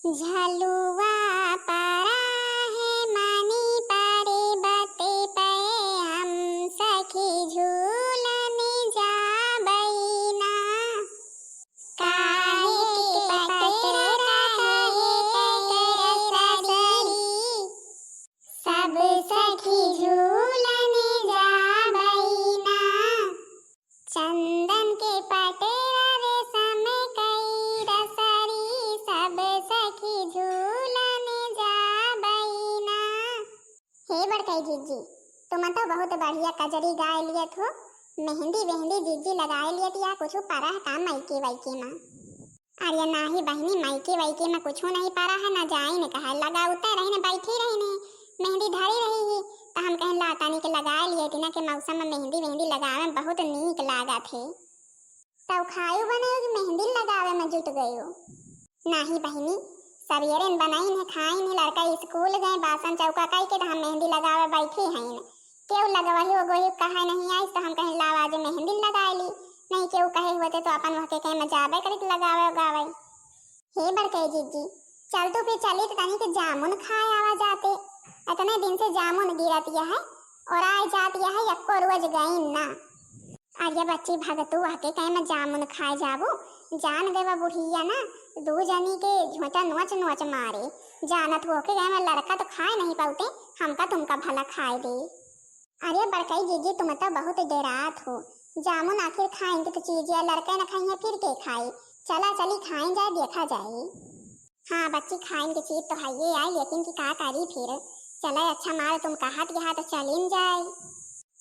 झलुआ परा है मनी परे बते पे हम सखी झूलने जा बैना काहे के पतरा है रसरी सब सखी झूलने जा बैना चंदन के पटेरा रेशम कई रसरी सब सखी झूलने जा बैना। हे बड़कई जीजी तुम तो बहुत बढ़िया कजरी गाय लिए थो। मेहंदी वेहंदी जीजी लगाए लिए या कुछ पारा है काम मायके वाइके में। अरे नाही बहनी मायके वाइके में कुछ नहीं पारा है ना जाए ने कहा लगा उतर रही ने बैठी रही ने मेहंदी धरी रही तो हम कहें लातानी के लगा लिए थे ना के मौसम में मेहंदी वेहंदी लगावे में बहुत नीक लागा थे। तब खायु बने कि मेहंदी लगावे में जुट गयो। नाही बहनी सवेरे बनाई ने खाई ने लड़का स्कूल गए बासन चौका कई के हम मेहंदी लगावे बैठी हैं क्यों लगवाही हो गई कहा नहीं आई तो हम कहें लाव आज मेहंदी लगा ली नहीं क्यों कहे होते तो अपन वहाँ के कहीं में जाबे करी लगावे गावे। हे बड़के जीजी चल तो फिर चली तो तनी के जामुन खाए आवा जाते इतने दिन से जामुन गिरतिया है और आए जातिया है यक्को रोज गई ना। अरे बच्ची भगतू आके कहीं में जामुन खाए जाबू जान गए बुढ़िया ना दू जनी के झोटा नोच नोच मारे जानत हो के गए में लड़का तो खाए नहीं पाते हमका तुमका भला खाए दे। अरे बड़कई जीजी तुम तो बहुत डरात हो जामुन आखिर खाएंगे तो चीज या लड़का न खाएंगे फिर के खाए चला चली खाएं जाए देखा जाए। हाँ बच्ची खाएंगे चीज तो है ये आई लेकिन की का करी फिर चला अच्छा मार तुम कहा तो चलिन जाए।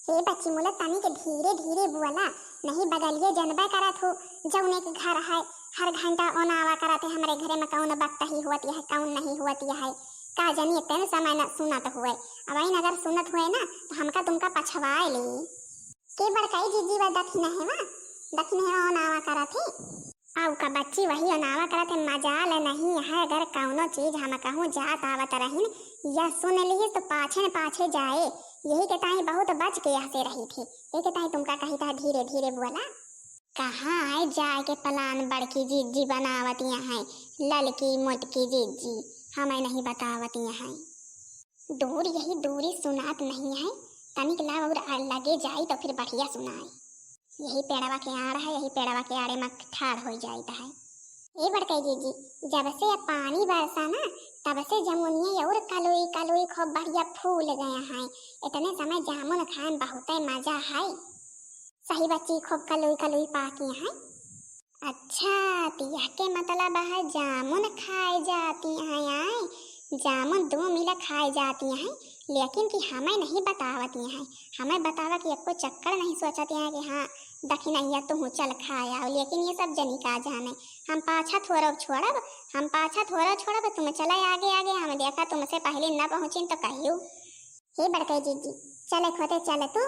हे बच्ची मुला तनी के धीरे धीरे बोला नहीं बदलिए जनबा करत हो जौने के घर है हर घंटा ओनावा करते हमारे घरे में कौन वक्त ही होती है कौन नहीं होती है का जानिए तेन समय न सुनत हुए अब आई अगर सुनत हुए ना तो हमका तुमका पछवाए ली के बड़काई जीजी व दक्षिण है ओनावा करत है आउ का बच्ची वही ओनावा करत है मजाल नहीं है अगर कौनो चीज हम कहूँ जात आवत रहीन या सुन ली तो पाछे न पाछे जाए यही के ताई बहुत बच के हंसे रही थी यही के ताई तुमका कही था धीरे धीरे बोला कहाँ है जाए के प्लान बड़की जीजी बनावती है ललकी मोटकी जीजी हमें नहीं बतावती है दूर यही दूरी सुनात नहीं है तनिक लाव और लगे जाई तो फिर बढ़िया सुनाए यही पेड़वा के आड़ है यही पेड़वा के आड़े में ठाड़ हो जाता है। ये बड़कई जीजी जब से पानी बरसा ना तब से जमुनिया और कलोई कलोई खूब बढ़िया फूल गया है इतने समय जामुन खाए बहुत मजा है। सही बच्ची खूब कलोई कलोई पाकी है। अच्छा तिया के मतलब है जामुन खाए जाती हैं आए जामुन 2 मिला खाए जाती हैं लेकिन कि हमें नहीं बतावती हैं हमें बतावा कि आपको चक्कर नहीं सोचती हैं कि हाँ दखिनैया तुम चल खाया लेकिन ये सब जनी का जाने हम पाछा थोड़ा छोड़ब तुम चला आगे आगे हम देखा तुमसे पहले न पहुँची तो कहियो। हे बड़के जीजी चले खोते चले तू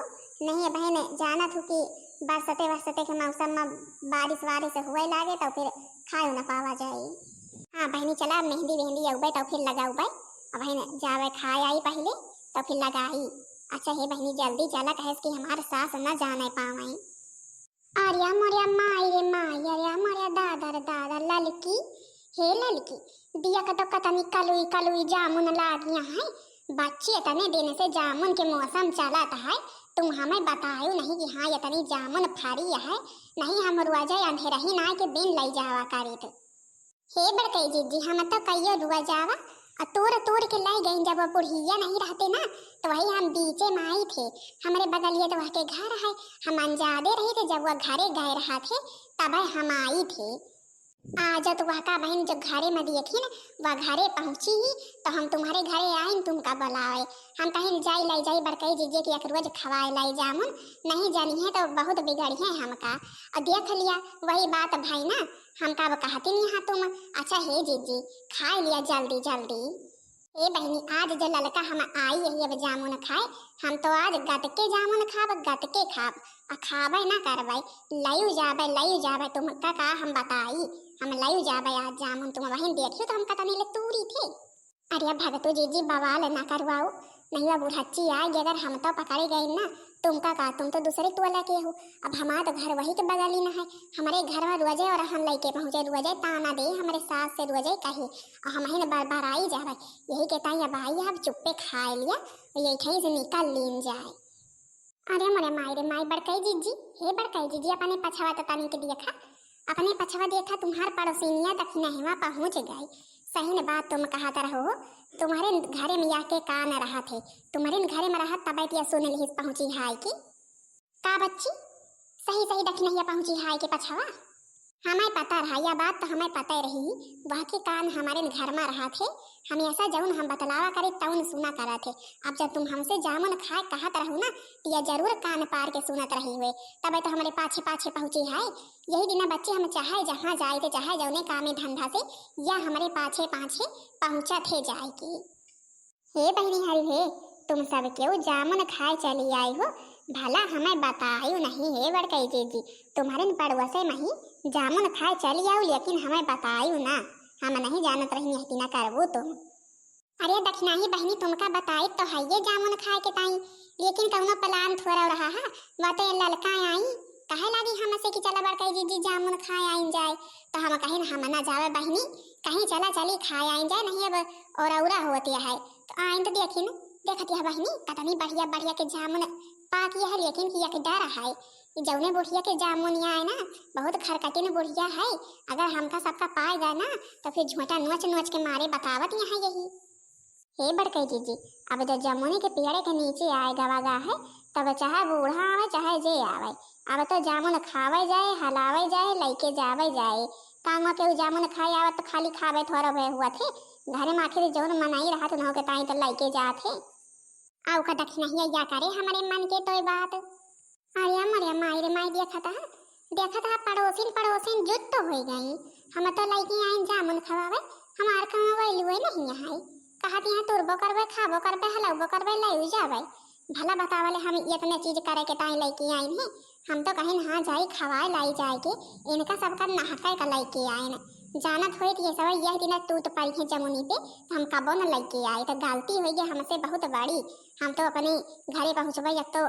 नहीं बहन जाना थू कि बरसते के मौसम में बारिश हुए लागे तो फिर खाए न पावा जाए। हाँ बहनी चला मेहंदी वेहंदी अउबे तो फिर लगाऊ बे अब बहन जावे खाए आई पहले तो फिर लगाई। अच्छा हे बहनी जल्दी चला कहे कि हमारे सास न जाने पावे। अरे मोरिया माई रे माई अरे मोरिया दादा ललकी हे ललकी दिया का तो कतनी कलुई कलुई जामुन लागिया है बच्ची इतने दिन से जामुन के मौसम चलता है तुम हमें बतायो नहीं कि हाँ इतनी जामुन फरी है नहीं हम रुआ अंधेरा ही ना के बिन लई जावा करित। हे बड़कई जीजी हम तो कहियो रुआ जावा और तोड़ के लाई गई जब बुढ़िया नहीं रहते ना तो वही हम बीचे में आई थे हमारे बगलिए तो वह के घर है हम अनजादे रहे थे जब वह घरे गए रहा थे तब हम आई थे। आज तो वह का बहन जो घरे में दिए थी ना वह घरे पहुंची ही तो हम तुम्हारे घरे आए तुमका बुलाए हम कहीं जाई लाई जाई बड़कई जीजे की एक रोज खवाए लाई जामुन नहीं जानी है तो बहुत बिगड़ी है हमका और देख लिया वही बात भाई ना हमका वो कहती नहीं हाँ तुम। अच्छा हे जीजी खाए लिया जल्दी जल्दी। ए बहनी आज जो ललका हम आई यही अब जामुन खाए हम तो आज गटके जामुन गटके खाब आ खाबे ना करबे लयू जाबे तुमका का हम बताई हम लयू जाबे आज जामुन तुम वहीं देखियो तो हम कतनी ले तूरी थे। अरे भगतू जीजी बवाल ना करवाओ नहीं वह बुढ़च्ची आएगी अगर हम तो पकड़े गए ना, तुमका का तुम तो दूसरे टोला के हो। अब हमारा तो घर वही के बगल ही ना है, हमारे घर में रुआ जाए और हम लइके पहुंचे रुआ जाए ताना दे हमारे सास से रुआ जाए कहे और हम ही बार बार आई जा रहे यही कहता है अब आई अब चुप्पे खा लिया यही कहीं से निकल लीन जाए। अरे मोरे माई रे माई बड़कई जीजी, हे बड़कई जीजी अपने पछवा तो तनी के देखा, अपने पछवा देखा तुम्हार पड़ोसिनिया दक्षिणा हिमा पहुंच गई। सही ने बात तुम कहत रहो, तुम्हारे घरे में आके का न रहा थे, तुम्हारे घरे में रहा तबैतिया सुन ली पहुंची हाय की का बच्ची सही सही दक्षिणा पहुंची हाय के पछवा। हमें पता रहा यह बात तो हमें पता ही रही, वह के कान हमारे घर में रहा थे, हमेशा जौन हम बतलावा करे तौन सुना करा थे। अब जब तुम हमसे जामुन खाए कहत रहो ना तो यह जरूर कान पार के सुनत रही हुए, तब तो हमारे पाछे पाछे पहुंची है। यही दिन बच्चे हम चाहे जहाँ जाए थे चाहे जौने कामे धंधा से या हमारे पाछे पाछे पहुंचा थे जाए की। हे बहनी हरी हे, तुम सब क्यों जामुन खाए चली आई हो, भला हमें बतायु नहीं है बड़कई जीजी, तुम्हारे पड़ोसे में ही जामुन खाए चली आओ लेकिन हमें बतायु ना, हम नहीं जानत रही ना करबो तुम। अरे दक्षिणा ही बहनी तुमका बताई तो है ये जामुन खाए के ताई, लेकिन कौनो प्लान थोड़ा रहा है वाते ललका आई कहे लागी हमसे कि चला बड़कई जीजी जामुन खाए आइन जाए, तो हम कहीं हम ना जावे बहनी कहीं चला चली खाए आइन जाए नहीं अब और औरा होती है तो आइन तो देखी ना देखती है बहनी कतनी बढ़िया बढ़िया के जामुन पाकी है, लेकिन किया के डर है जौने बुढ़िया के जामुनिया है ना बहुत खरकटीन बुढ़िया है, अगर हमका सबका पाए गए ना तो फिर झोटा नोच नोच के मारे बतावत यहाँ यही। हे बड़कई जीजी अब जब जामुनी के पेड़े के नीचे आए गवागा है तब चाहे बूढ़ा आवे चाहे जे आवे अब तो जामुन खावे जाए हलावे जाए लइके जावे जाए, कांगो के जामुन खाए आवे तो खाली खावे थोड़ा भय हुआ थे, घरे में आखिर जौन मनाई रहा तो के ताई तो लइके जाते आउ का दक्षिणा या करे हमारे मन के तो बात। अरे मरिया माई रे माई देखा था पड़ोसिन जुट तो हो गई, हम तो लइके आइन जामुन खवावे हमार कहाँ वैलू नहीं है, कहती हैं तुरबो करबे खाबो करबे हलाबो करबे लई जावे, भला बतावले हम इतने चीज करे के ताई लइके आइन है, हम तो कहीं नहा जाई खवाए लाई जाए के इनका सबका नहकाए का लइके आइन, जानत होई कि सब यह दिन टूट पड़ी है जमुनी पे हम कबो न लइके आए तो गलती हो गई हमसे बहुत बड़ी, हम तो अपने घरे पहुंचबे या तो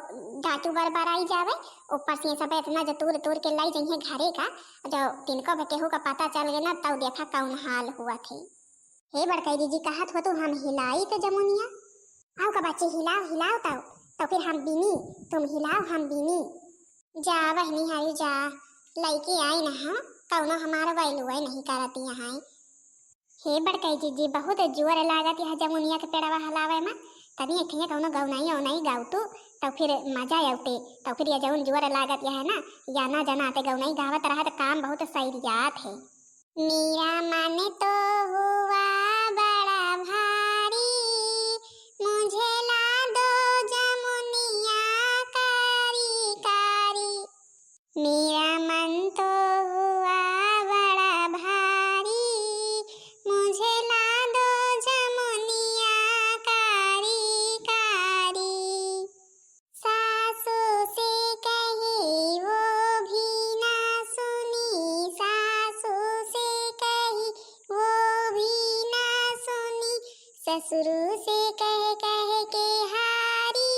डाटू बार आई जावे ऊपर से सब इतना जो तूर तूर के लाई जाइए घरे का जो तिनको केहू का पता चल गया ना तब देखा कौन हाल हुआ थे। हे बड़कई दीदी कहत हो तो हम हिलाई तो जमुनिया आओ का बच्चे हिलाओ हिलाओ तो फिर हम बीनी तुम हिलाओ हम बीनी जा बहनी हरी जा लइके आई ना हम कौनो हमारा वैलू नहीं करती है। हे बड़कई जीजी बहुत जोर लागत है जमुनिया के पेड़वा हलावे में, तनी एक कौनो गौनाई औनाई गाउतू तो फिर मजा आउते, तो फिर ये जौन जोर लागत है ना या ना जनाते गौनाई गावत रहा तो काम बहुत सैरियात है। मेरा मन तो हुआ बड़ा भारी मुझे ला दो जमुनिया कारी कारी, मेरा मन तो हुआ बड़ा भारी मुझे ला दो जमुनिया कारी कारी, सासू से कही वो भी ना सुनी सासू से कही वो भी ना सुनी, ससुर से कह के हारी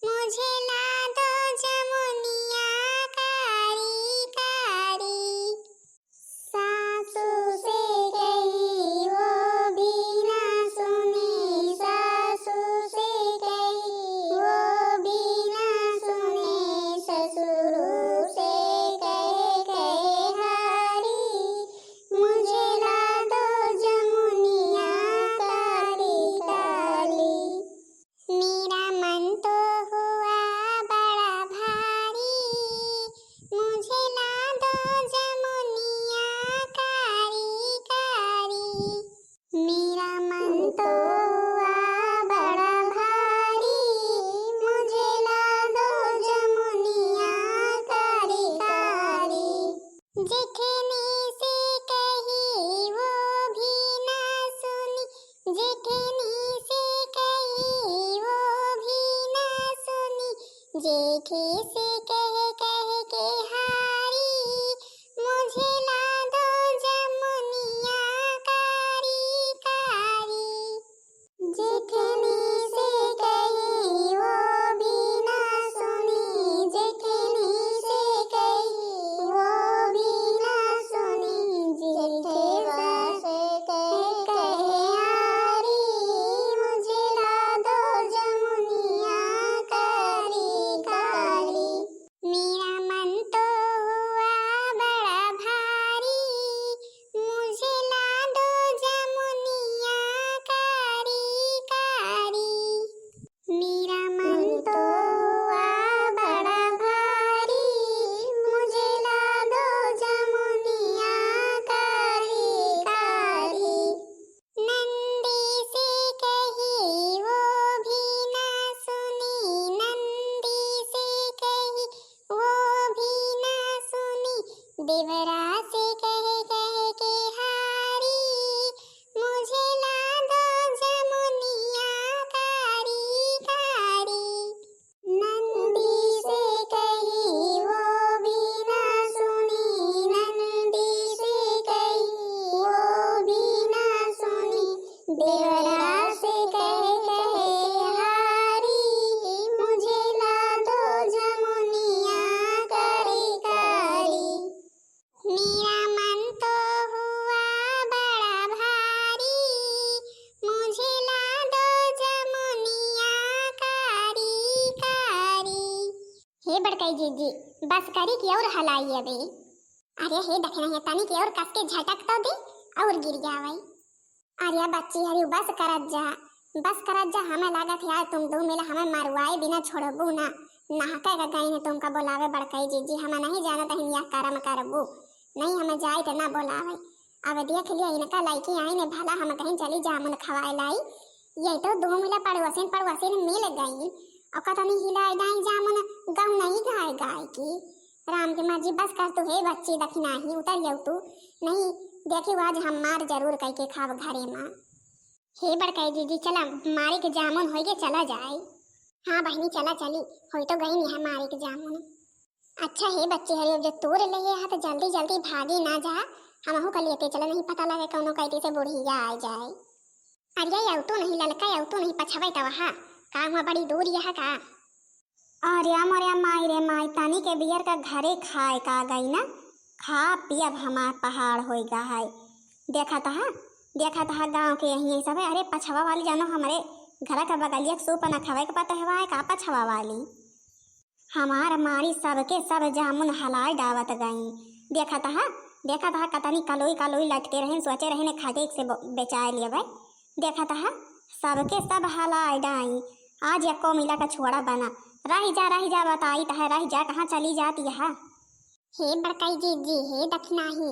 मुझे ला दो जमुनिया कारी कारी, सासू से कही वो भी ना सुनी सासू से कही वो भी ना सुनी, ससुर से कह हारी मुझे ला दो जमुनिया कारी कारी, मेरा मन तो हुआ बड़ा भारी मुझे ला दो जमुनिया कारी कारी, मेरा मन तो हुआ बड़ा भारी मुझे ला दो जमुनिया कारी कारी, जेठनी से कही वो भी ना सुनी जेठनी से कही वो भी ना सुनी, जेठी से कह के हारी मुझे ला दो जमुनिया कारी कारी, जेठनी से बड़काई जीजी बस करी की और हलाई अबे। अरे हे देखना है तनी की और कस के झटक तो दे और गिर जावई। अरे बच्ची हरी बस करत जा हमें लागत यार तुम दो मिला हमें मरवाए बिना छोड़बू ना। नहाका का गई है तुमका बोलावे बड़काई जीजी हमें नहीं जाना तहिन या करम करबू नहीं हमें जाए तो ना बोलावे। अब देख लिया इनका लाइकी आई ने भला हम कहीं चली जामुन खवाए लाई ये तो दो मिला पड़ोसिन मिल गई और कत नहीं हिलाए दाई जामुन गाँव नहीं गाय की राम की मर्जी बस कर तू हे बच्ची दखिना ही उतर जाऊ तू नहीं देखी आज हम मार जरूर कह के खाव घरे माँ। हे बड़काई जीजी चला मारे के जामुन हो गए चला जाए। हाँ बहनी चला चली हो तो गई नहीं है मारे के जामुन। अच्छा हे बच्चे हरी जो तोड़ ले है तो जल्दी जल्दी भागी ना जा हम कल लेते चले नहीं पता लगे कौनो कहती से बुढ़िया आ जाए। अरे आउ तो नहीं ललका आउ तो नहीं पछवाई तो वहाँ का हुआ बड़ी दूर यह का। अरे माई रे माई तानी के बियर का घरे खाए का गई ना खा पियब हमार पहाड़ हो गा है। देखा था गाँव के यही सब है। अरे पछवा वाली जानो हमारे घर का बगलिया सूप न खवाए के पता है का पछवा वाली हमार मारी सबके सब जामुन हलाए डावत गई। देखा था कतनी कलोई लटके रहे सोचे रहे ने खाके से बेचाए लिए भाई। देखा था सबके सब हलाए डाई आज एको मिला का छोड़ा बना रही जा बताई तह रही जा कहाँ चली जाती है। हे बड़काई जीजी हे दखना ही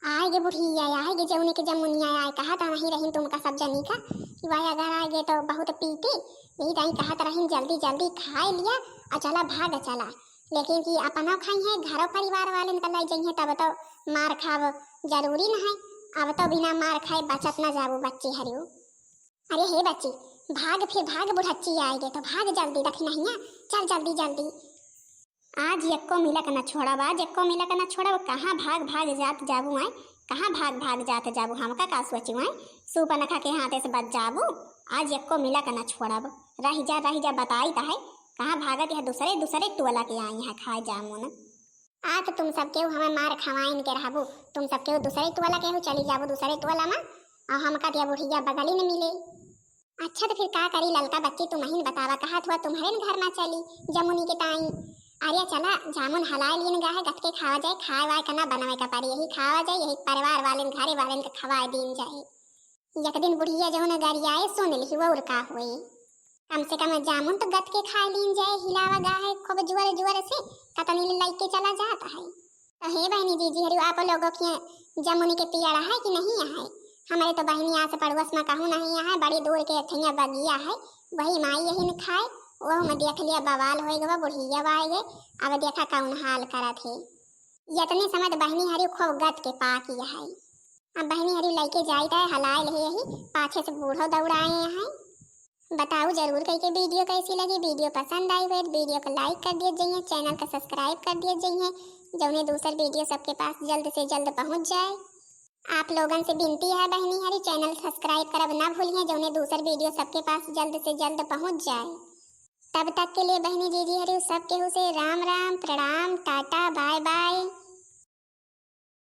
आएगे बुढ़िया आएगे जमुनी के जमुनिया आए कहा था नहीं रही तुमका सब जनी का कि भाई अगर आएगे तो बहुत पीते यही टाइम कहा था रही जल्दी खाए लिया और चला भाग चला लेकिन कि अपना खाई है घरों परिवार वाले निकल लाई जाइए तब तो मार खाव जरूरी न है। अब तो बिना मार खाए बचत न जाबू बच्ची हरियो। अरे हे बच्ची भाग बुढ़च्ची आएगे तो भाग जल्दी रखी नहीं चल जल्दी आज एको मिला का न छोड़ब आज एको मिला का न छोड़ब कहाँ भाग जात जाबू आए कहाँ भाग जात जाबू हमका का सोचू आए सूप न खा के हाथे से बच जाबू आज एको मिला का न छोड़ब रही जा बताई तहे कहाँ भागत है दूसरे टोला के आई है खाए जामुन। आ तो तुम सब केहू हमें मार खवाइन के रहबू तुम सब केहू दूसरे टोला केहू चली जाबू दूसरे टोला में और हमका दिया बुढ़िया बगली न मिले। अच्छा तो फिर का करी ललका बच्ची तुम ही बतावा कहा हुआ तुम्हारे घर में चली जमुनी के टाइम। अरे चला जामुन हलाए लिए गा है गटके खावा जाए खाए वाए करना बनावे का पारी यही खावा जाए यही परिवार वाले घरे वाले के खवाए दिन जाए। एक दिन बुढ़िया जो न गरियाए सुन ली और का हुए कम से कम जामुन तो गटके खाए लीन जाए हिलावा गा है खूब जुअर से कतनी लाई के चला जाता है। तो हे बहनी जीजी हरी आप लोगों की जमुनी के पियड़ा है कि नहीं है हमारे तो बहनी यहाँ से पड़ोस में कहूँ नहीं है बड़ी दूर के ठैया बगिया है वही माई यही न खाए वो हम देख लिया बवाल हो गया बुढ़िया आए गए अब देखा कौन हाल करा थे इतने समय बहनी हरी खूब गट के पा किया है। अब बहनी हरी लैके जाता है हलाए ले यही पाछे से बूढ़ो दौड़ाए हैं। बताओ जरूर कहीं के वीडियो कैसी लगी वीडियो पसंद आई हो वीडियो को लाइक कर दिए जाइए चैनल को सब्सक्राइब कर दिए जाइए जो दूसर वीडियो सबके पास जल्द से जल्द पहुँच जाए। आप लोगों से विनती है बहनी हरी चैनल सब्सक्राइब करब ना भूलिए जो दूसर वीडियो सबके पास जल्द से जल्द पहुँच जाए। तब तक के लिए बहनी जीजी हरी सब केहू से राम राम प्रणाम टाटा बाय बाय।